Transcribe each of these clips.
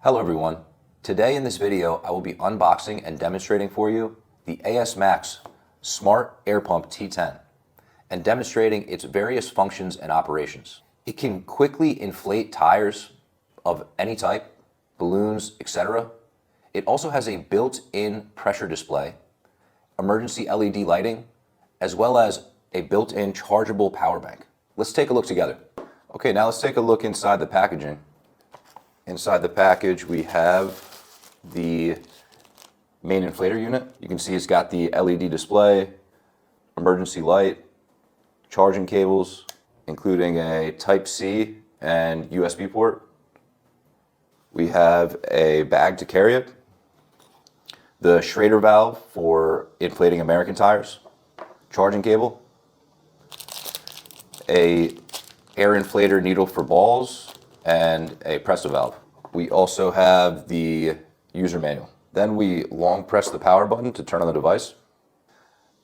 Hello everyone. Today in this video I will be unboxing and demonstrating for you the ASMAX Smart Air Pump T10 and demonstrating its various functions and operations. It can quickly inflate tires of any type, balloons, etc. It also has a built-in pressure display, emergency LED lighting, as well as a built-in chargeable power bank. Let's take a look together. Okay, now let's take a look inside the packaging. Inside the package, we have the main inflator unit. You can see it's got the LED display, emergency light, charging cables, including a Type-C and USB port. We have a bag to carry it, the Schrader valve for inflating American tires, charging cable, a air inflator needle for balls, and a Presto valve. We also have the user manual. Then we long press the power button to turn on the device.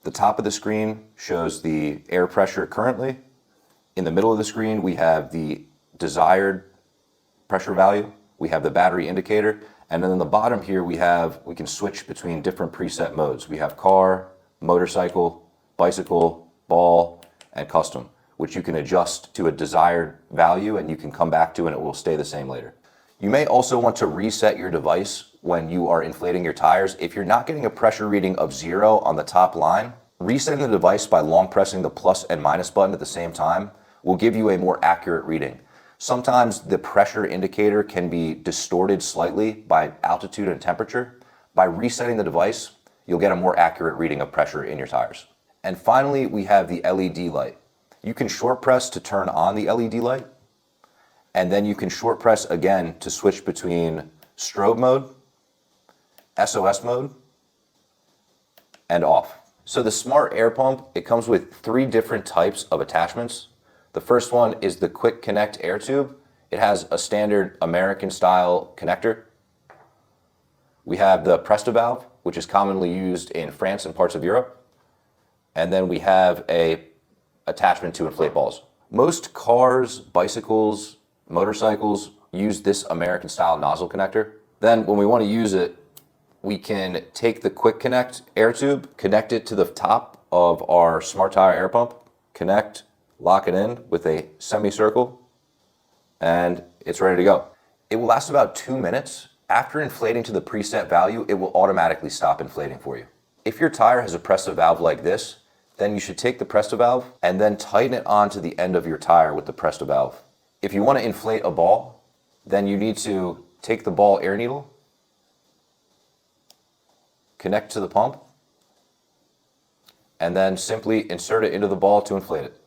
The top of the screen shows the air pressure currently. In the middle of the screen, we have the desired pressure value. We have the battery indicator. And then in the bottom here, we can switch between different preset modes. We have car, motorcycle, bicycle, ball, and custom, which you can adjust to a desired value and you can come back to and it will stay the same later. You may also want to reset your device when you are inflating your tires. If you're not getting a pressure reading of 0 on the top line, resetting the device by long pressing the plus and minus button at the same time will give you a more accurate reading. Sometimes the pressure indicator can be distorted slightly by altitude and temperature. By resetting the device, you'll get a more accurate reading of pressure in your tires. And finally, we have the LED light. You can short press to turn on the LED light, and then you can short press again to switch between strobe mode, SOS mode, and off. So the Smart Air Pump, it comes with 3 different types of attachments. The first one is the Quick Connect air tube. It has a standard American style connector. We have the Presto valve, which is commonly used in France and parts of Europe. And then we have a attachment to inflate balls. Most cars, bicycles, motorcycles use this American style nozzle connector. Then when we want to use it, we can take the Quick Connect air tube, connect it to the top of our Smart Tire air pump, connect, lock it in with a semicircle, and it's ready to go. It will last about 2 minutes. After inflating to the preset value, it will automatically stop inflating for you. If your tire has a Presto valve like this, then you should take the Presto valve and then tighten it onto the end of your tire with the Presto valve. If you want to inflate a ball, then you need to take the ball air needle, connect to the pump, and then simply insert it into the ball to inflate it.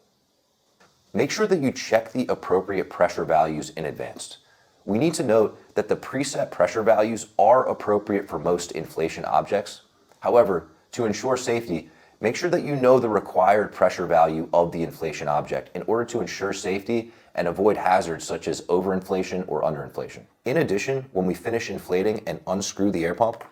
Make sure that you check the appropriate pressure values in advance. We need to note that the preset pressure values are appropriate for most inflation objects. However, to ensure safety, make sure that you know the required pressure value of the inflation object in order to ensure safety and avoid hazards such as overinflation or underinflation. In addition, when we finish inflating and unscrew the air pump,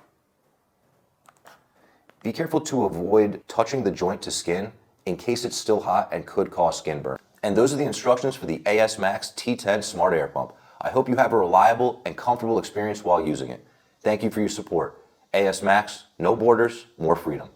be careful to avoid touching the joint to skin in case it's still hot and could cause skin burn. And those are the instructions for the ASMAX T10 Smart Air Pump. I hope you have a reliable and comfortable experience while using it. Thank you for your support. ASMAX, no borders, more freedom.